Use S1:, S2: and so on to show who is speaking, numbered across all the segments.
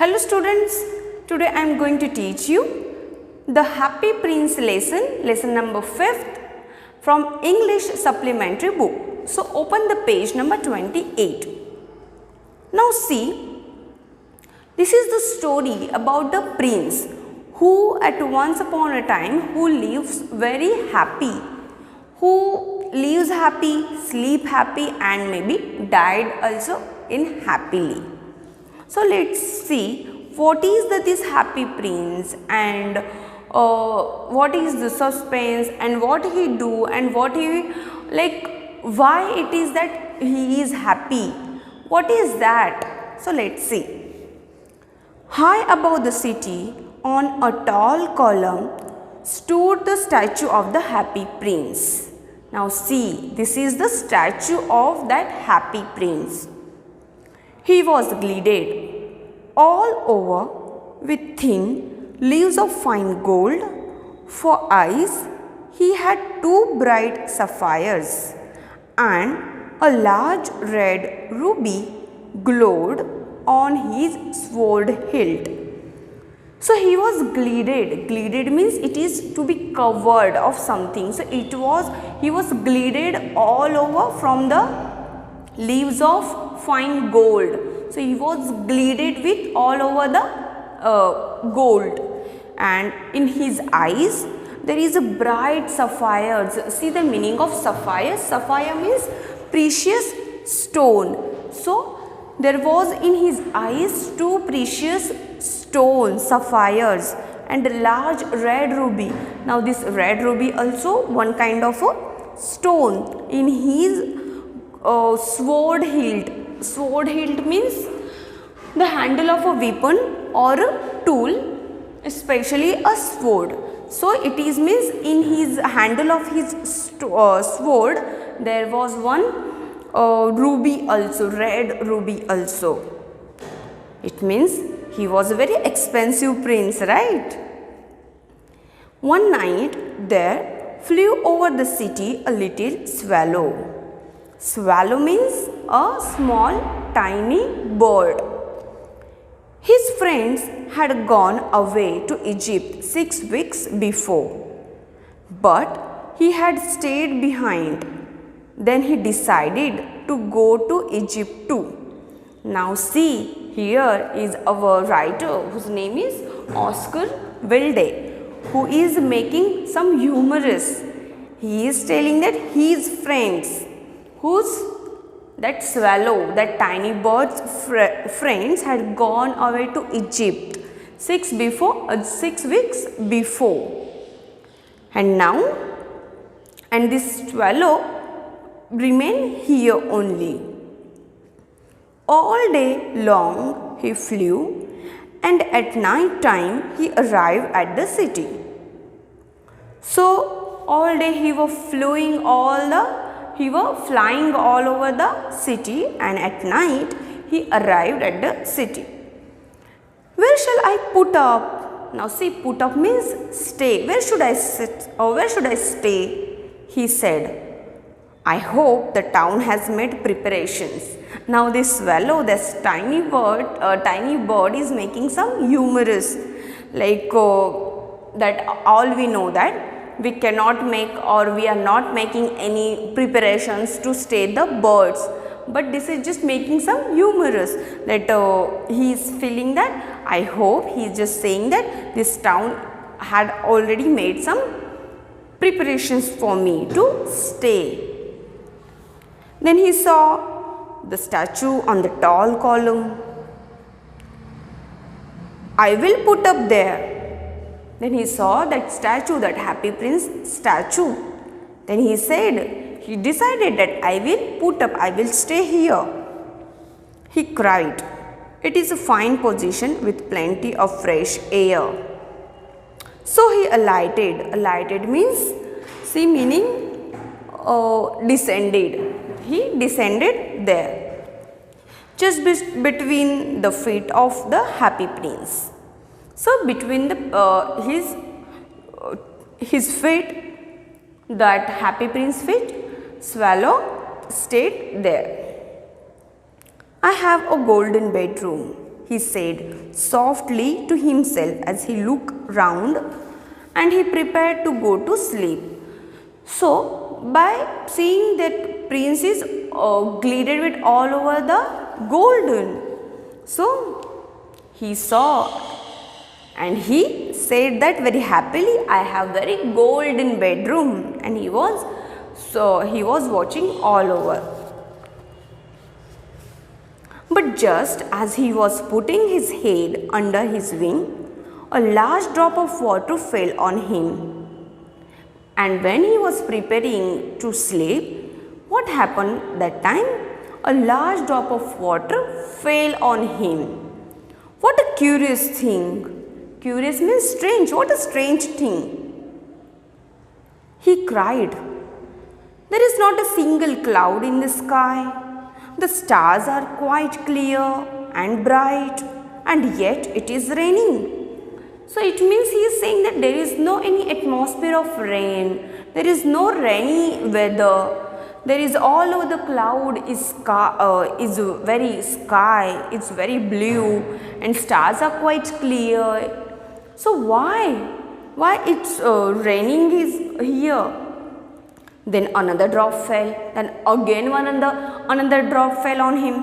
S1: Hello students, today I am going to teach you the Happy Prince lesson number 5th from English supplementary book. So open the page number 28. Now see, this is the story about the prince who at once upon a time who lives very happy, who lives happy, sleep happy and maybe died also in happily. So let's see what is this happy prince and what is the suspense and what he do and what he why it is that he is happy. What is that? So let's see. High above the city on a tall column stood the statue of the happy prince. Now see, this is the statue of that happy prince. He was gilded all over with thin leaves of fine gold. For eyes, he had 2 bright sapphires, and a large red ruby glowed on his sword hilt. So he was gilded. Gilded means it is to be covered of something. So he was gilded all over from the leaves of fine gold. So he was gilded with all over the gold, and in his eyes there is a bright sapphires. See the meaning of sapphire. Sapphire means precious stone. So there was in his eyes 2 precious stones, sapphires, and a large red ruby. Now this red ruby also one kind of a stone in his sword hilt. Sword hilt means the handle of a weapon or a tool, especially a sword. So it is means in his handle of his sword there was one ruby also, red ruby also. It means he was a very expensive prince, right? One night there flew over the city a little swallow. Swallow means a small tiny bird. His friends had gone away to Egypt 6 weeks before, but he had stayed behind. Then he decided to go to Egypt too. Now see, here is our writer whose name is Oscar Wilde, who is making some humorous. He is telling that his friends, that swallow, that tiny bird's friends had gone away to Egypt 6 weeks before, and this swallow remained here only. All day long he flew, and at night time he arrived at the city. So all day he was flying all over the city, and at night he arrived at the city. Where shall I put up? Now see, put up means stay. Where should I sit or where should I stay? He said. I hope the town has made preparations. Now this swallow, this tiny bird is making some humorous, that all we know that we cannot make or we are not making any preparations to stay the birds, but this is just making some humorous that he is feeling that I hope he is just saying that this town had already made some preparations for me to stay. Then he saw the statue on the tall column. I will put up there. Then he saw that statue, that happy prince statue. Then he decided that I will put up, I will stay here. He cried, it is a fine position with plenty of fresh air. So he alighted. Alighted means, see meaning descended. He descended there, just between the feet of the happy prince. So between his feet, that happy prince feet, swallow stayed there. I have a golden bedroom, he said softly to himself as he looked round and he prepared to go to sleep. So, by seeing that prince is glided with all over the golden. So, he saw and he said that very happily, I have very golden bedroom, and he was watching all over. But just as he was putting his head under his wing, a large drop of water fell on him. And when he was preparing to sleep, what happened that time? A large drop of water fell on him. What a curious thing! Curious means strange. What a strange thing! He cried, there is not a single cloud in the sky. The stars are quite clear and bright, and yet it is raining. So it means he is saying that there is no any atmosphere of rain. There is no rainy weather. There is all over the cloud is very blue, and stars are quite clear. So why it's raining is here? Then another drop fell. Then again another drop fell on him.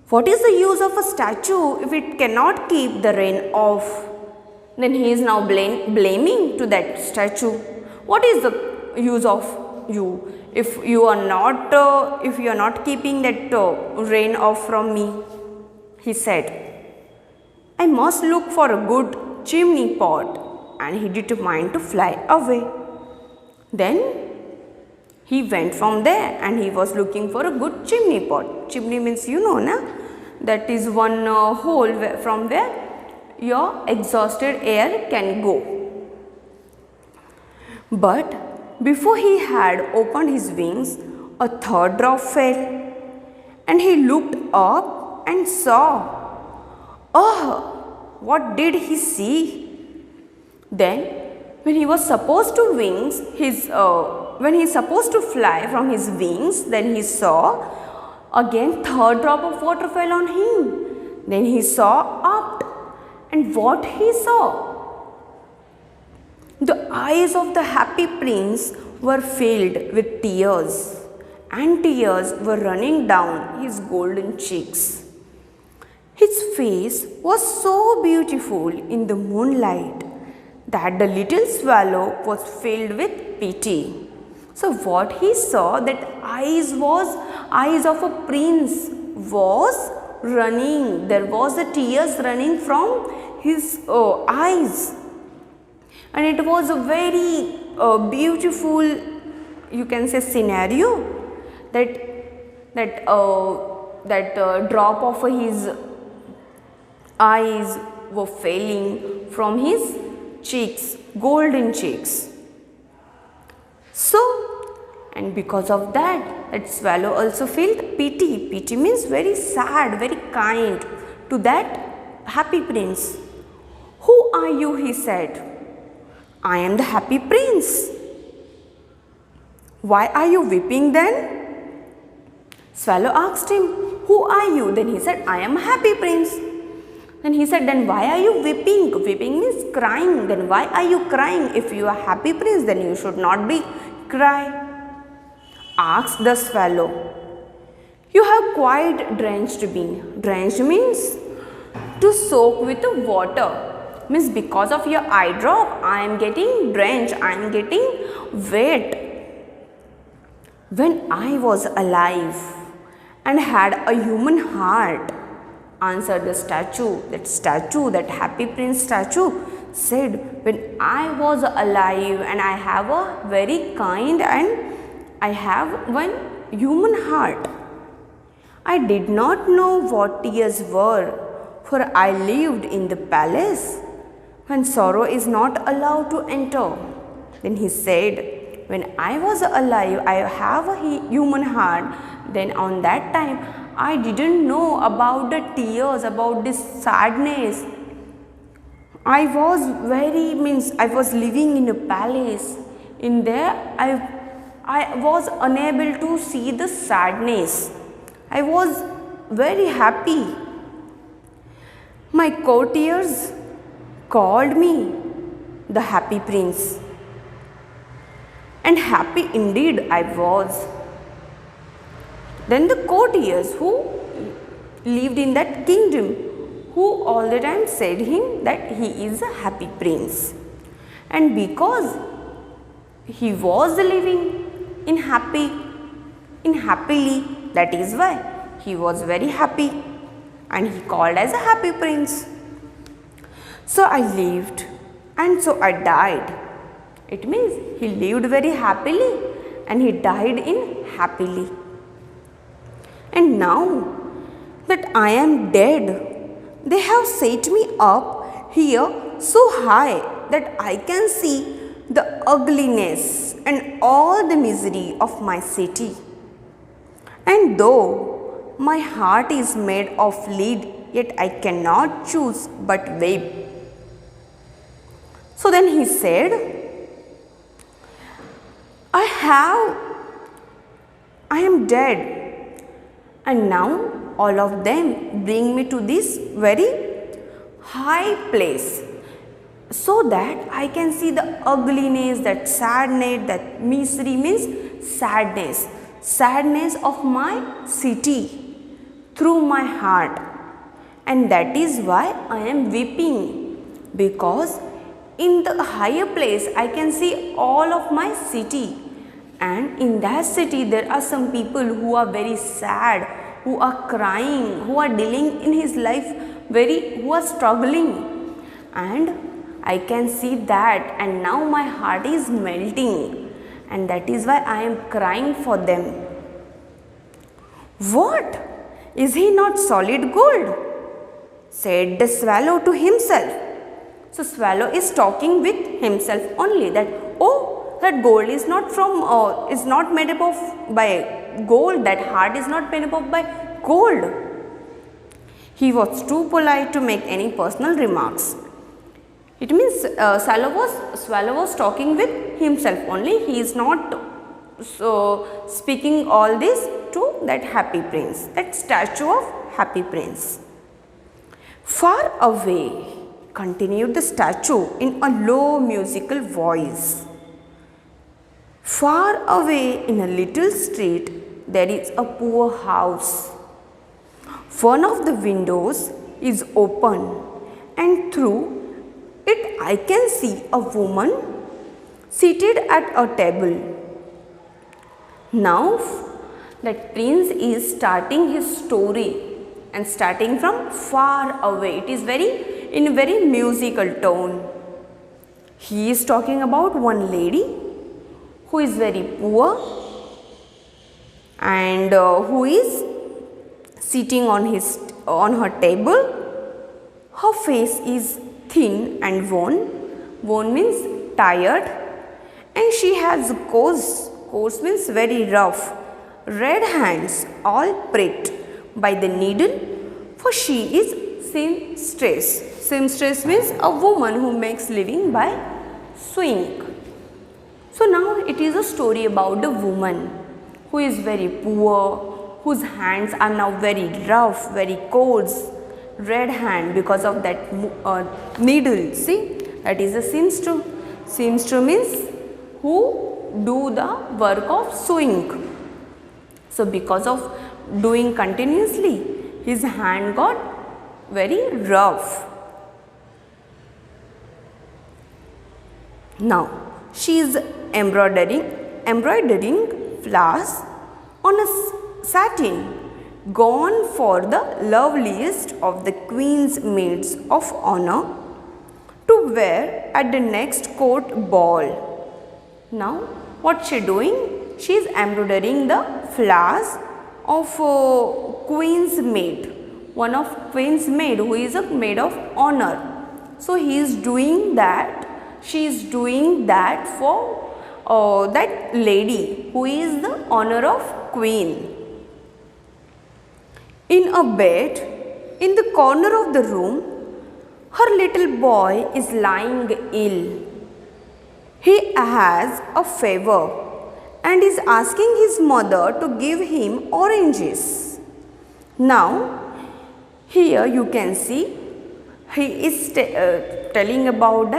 S1: What is the use of a statue if it cannot keep the rain off? Then he is now blaming to that statue. What is the use of you if you are not keeping that rain off from me? He said, I must look for a good chimney pot, and he determined to fly away. Then he went from there and he was looking for a good chimney pot. Chimney means that is one hole from where your exhausted air can go. But before he had opened his wings, a third drop fell, and he looked up and saw. Oh, what did he see? Then, when he was supposed to fly from his wings, then he saw again third drop of water fell on him. Then he saw up, and what he saw? The eyes of the happy prince were filled with tears, and tears were running down his golden cheeks. His face was so beautiful in the moonlight that the little swallow was filled with pity. So what he saw, that eyes of a prince was running. There was the tears running from his eyes, and it was a very beautiful, you can say, scenario. That drop of his eyes were falling from his cheeks, golden cheeks. So, and because of that swallow also felt pity. Pity means very sad, very kind to that happy prince. Who are you? He said. I am the happy prince. Why are you weeping then? Swallow asked him, who are you? Then he said, I am a happy prince. Then he said, then why are you weeping? Weeping means crying. Then why are you crying? If you are happy prince, then you should not be cry. Asked the swallow. You have quite drenched me. Drenched means to soak with the water. Means because of your eye drop, I am getting drenched. I am getting wet. When I was alive and had a human heart, answered the statue. That happy prince statue said, when I was alive and I have a very kind and I have one human heart, I did not know what tears were, for I lived in the palace when sorrow is not allowed to enter. Then he said, when I was alive, I have a human heart, then on that time, I didn't know about the tears, about this sadness. I was living in a palace. In there, I was unable to see the sadness. I was very happy. My courtiers called me the happy prince, and happy indeed I was. Then the courtiers who lived in that kingdom, who all the time said him that he is a happy prince, and because he was living in happily, that is why he was very happy and he called as a happy prince. So I lived and so I died. It means he lived very happily and he died in happily. And now that I am dead, they have set me up here so high that I can see the ugliness and all the misery of my city. And though my heart is made of lead, yet I cannot choose but weep. So then he said, I am dead, and now all of them bring me to this very high place, so that I can see the ugliness, that sadness, that misery means sadness of my city through my heart. And that is why I am weeping, because in the higher place I can see all of my city, and in that city there are some people who are very sad, who are crying, who are dealing in his life who are struggling, and I can see that, and now my heart is melting, and that is why I am crying for them. What? Is he not solid gold? Said the swallow to himself. So swallow is talking with himself only, that oh, that gold is not made up of by gold, that heart is not made up of by gold. He was too polite to make any personal remarks. It means swallow was talking with himself only. He is not speaking all this to that happy prince, that statue of happy prince. Far away, continued the statue in a low musical voice. Far away in a little street there is a poor house. One of the windows is open, and through it I can see a woman seated at a table. Now that prince is starting his story and starting from far away. It is in a very musical tone. He is talking about one lady who is very poor and who is sitting on her table. Her face is thin and worn means tired, and she has coarse means very rough, red hands all pricked by the needle, for she is seamstress. Seamstress means a woman who makes living by sewing. So now it is a story about the woman who is very poor, whose hands are now very rough, very coarse, red hand because of that needle. See, that is a seamstress. Seamstress means who do the work of sewing. So because of doing continuously, his hand got very rough. Now she is embroidering flowers on a satin gone for the loveliest of the queen's maids of honor to wear at the next court ball. Now what she doing? She is embroidering the flowers of queen's maid, one of queen's maid who is a maid of honor. So he is doing that, she is doing that for that lady who is the honor of queen. In a bed in the corner of the room, her little boy is lying ill. He has a fever and is asking his mother to give him oranges. Now, here you can see he is telling about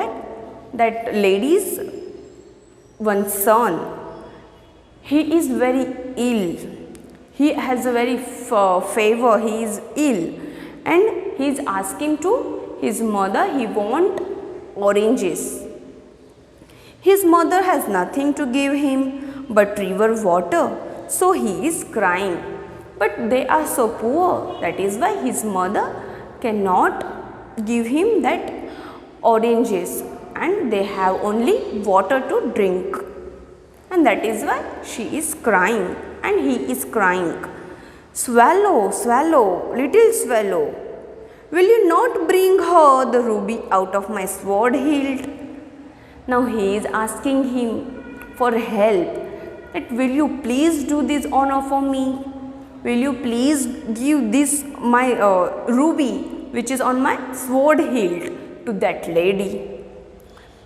S1: that lady's one son, he is very ill, he has a very fever, he is ill, and he is asking to his mother, he want oranges. His mother has nothing to give him but river water, so he is crying. But they are so poor, that is why his mother cannot give him that oranges, and they have only water to drink, and that is why she is crying and he is crying. Swallow, swallow, little swallow, will you not bring her the ruby out of my sword hilt? Now he is asking him for help, that will you please do this honor for me? Will you please give this my ruby which is on my sword hilt to that lady?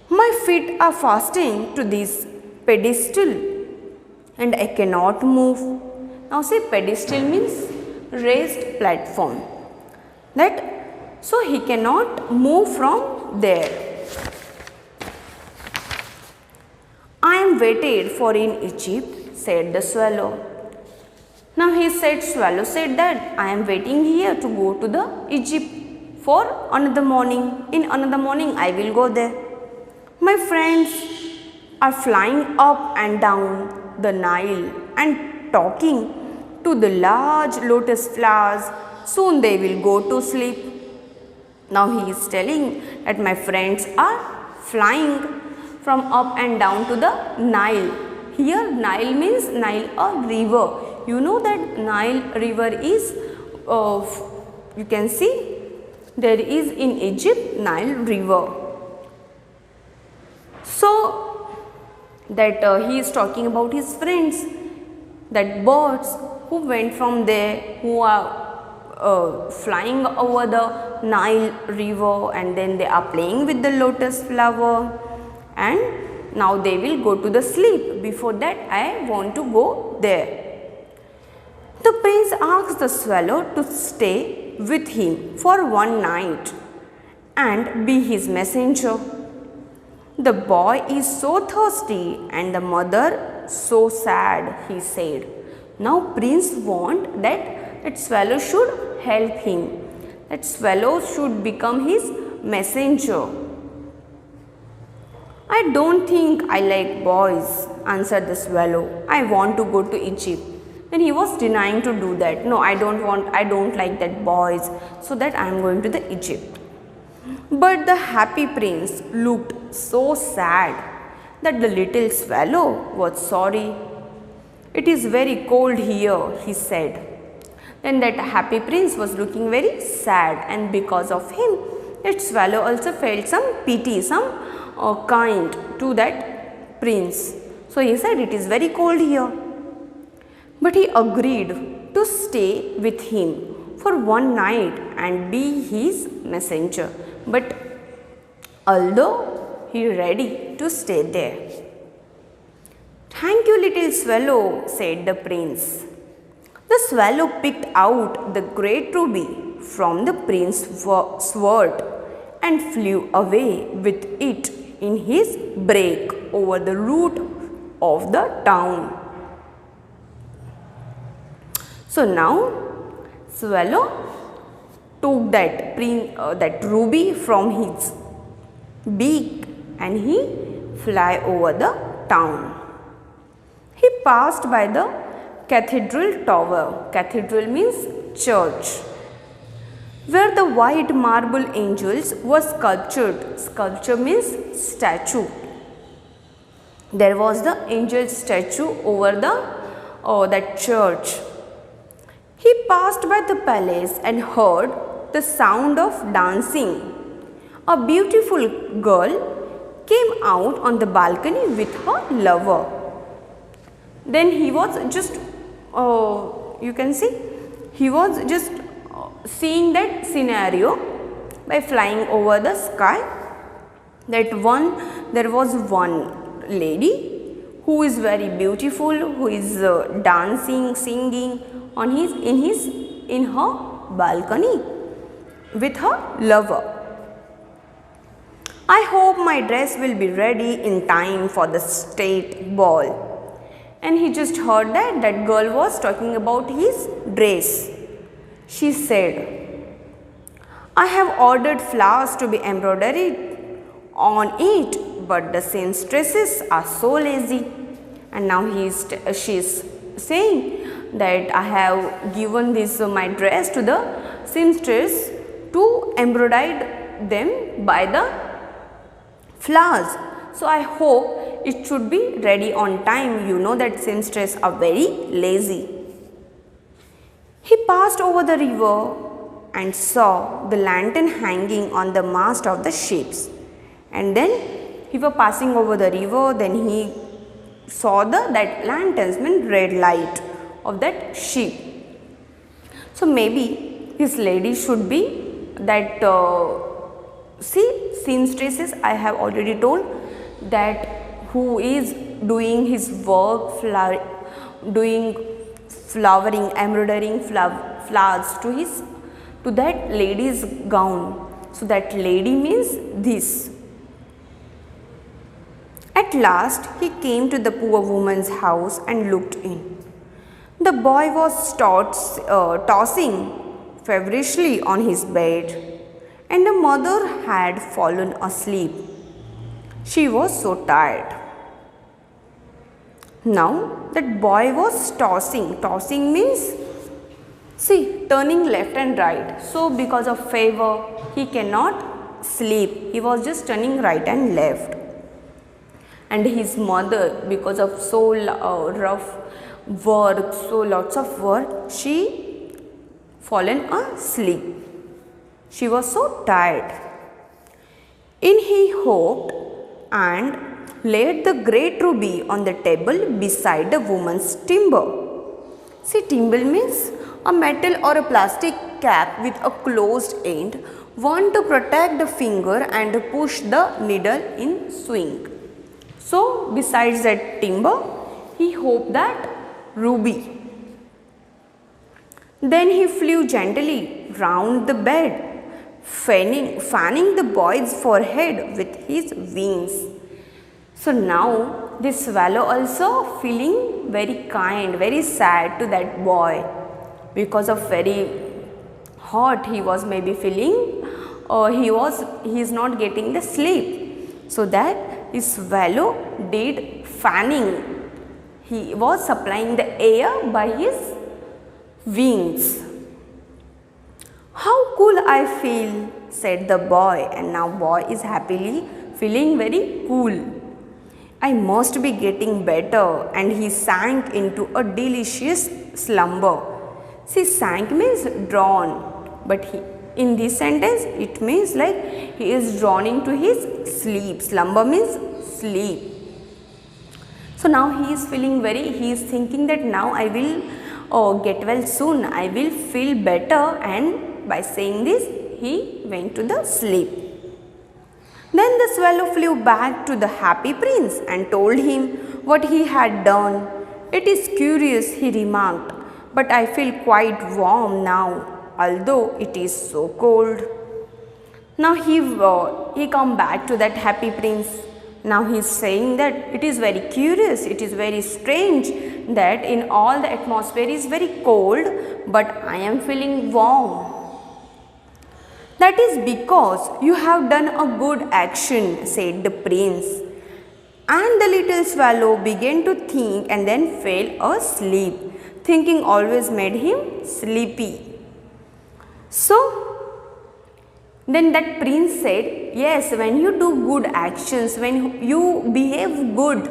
S1: My feet are fastened to this pedestal and I cannot move. Now say pedestal means raised platform. So he cannot move from there. I am waited for in Egypt, said the swallow. Now swallow said that I am waiting here to go to the Egypt for another morning. In another morning I will go there. My friends are flying up and down the Nile and talking to the large lotus flowers. Soon they will go to sleep. Now he is telling that my friends are flying from up and down to the Nile. Here Nile means Nile a river. You know that Nile river is, you can see there is in Egypt Nile river. So that he is talking about his friends, that birds who went from there, who are flying over the Nile river, and then they are playing with the lotus flower, and now they will go to the sleep. Before that I want to go there. The prince asked the swallow to stay with him for one night and be his messenger. The boy is so thirsty and the mother so sad, he said. Now prince want that swallow should help him, that swallow should become his messenger. I don't think I like boys, answered the swallow. I want to go to Egypt. Then he was denying to do that. No, I don't like that boys, so that I am going to the Egypt. But the happy prince looked so sad that the little swallow was sorry. It is very cold here, he said. Then that happy prince was looking very sad, and because of him, that swallow also felt some pity, some kind to that prince. So he said, it is very cold here. But he agreed to stay with him for one night and be his messenger. But although he ready to stay there. Thank you, little swallow, said the prince. The swallow picked out the great ruby from the prince's sword and flew away with it in his beak over the roof of the town. So now swallow took that ruby from his beak and he fly over the town. He passed by the cathedral tower. Cathedral means church, where the white marble angels were sculptured. Sculpture means statue. There was the angel statue over that church. He passed by the palace and heard the sound of dancing. A beautiful girl came out on the balcony with her lover. Then he was just, you can see, he was just seeing that scenario by flying over the sky. There was one lady who is very beautiful, who is dancing, singing in her balcony with her lover. I hope my dress will be ready in time for the state ball. And he just heard that girl was talking about his dress. She said, I have ordered flowers to be embroidered on it, but the seamstresses are so lazy. And now she is saying that I have given this my dress to the seamstress to embroider them by the flowers. So I hope it should be ready on time. You know that seamstresses are very lazy. He passed over the river and saw the lantern hanging on the mast of the ships. And then he was passing over the river, then he saw that lanterns, mean red light of that ship. So maybe this lady should be that seamstresses, I have already told that who is doing his work, doing flowering, embroidering flowers to that lady's gown. So that lady means this. At last he came to the poor woman's house and looked in. The boy was tossing feverishly on his bed, and the mother had fallen asleep. She was so tired. Now that boy was tossing. Tossing means, turning left and right. So because of fever, he cannot sleep. He was just turning right and left. And his mother, because of so rough work, so lots of work, she fallen asleep. She was so tired. In he hoped and laid the great ruby on the table beside the woman's timber. Timber means a metal or a plastic cap with a closed end, one to protect the finger and to push the needle in swing. So besides that timber, he hoped that ruby. Then he flew gently round the bed, fanning the boy's forehead with his wings. So now this swallow also feeling very kind, very sad to that boy, because of very hot he was maybe feeling, he is not getting the sleep. So that his swallow did fanning. He was supplying the air by his wings. How cool I feel, said the boy, and now boy is happily feeling very cool. I must be getting better, and he sank into a delicious slumber. Sank means drawn, but in this sentence it means like he is drawn into his sleep. Slumber means sleep. So now he is feeling he is thinking that now I will get well soon, I will feel better, and by saying this he went to the sleep. Then the swallow flew back to the happy prince and told him what he had done. It is curious, he remarked, but I feel quite warm now, although it is so cold. Now he come back to that happy prince. Now he is saying that it is very curious, it is very strange that in all the atmosphere is very cold, but I am feeling warm. That is because you have done a good action, said the prince. And the little swallow began to think and then fell asleep. Thinking always made him sleepy. So then that prince said, yes, when you do good actions, when you behave good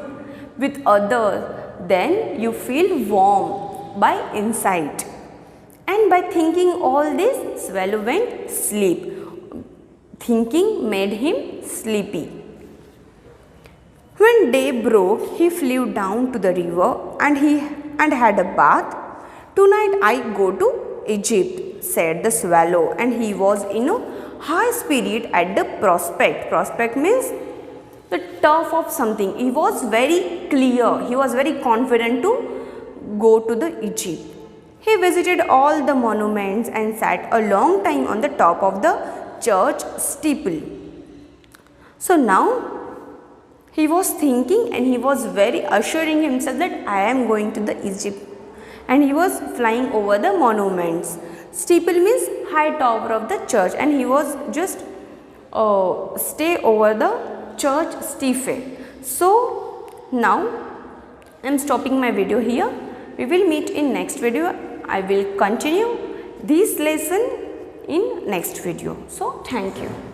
S1: with others, then you feel warm by inside. And by thinking all this, swallow went sleep. Thinking made him sleepy. When day broke, he flew down to the river and had a bath. Tonight I go to Egypt, said the swallow, and he was in a high spirit at the prospect. Prospect means the turf of something. He was very clear, he was very confident to go to the Egypt. He visited all the monuments and sat a long time on the top of the church steeple. So now he was thinking and he was very assuring himself that I am going to the Egypt, and he was flying over the monuments. Steeple means high tower of the church, and he was just stay over the church steeple. So now I am stopping my video here. We will meet in next video. I will continue this lesson in next video. So thank you.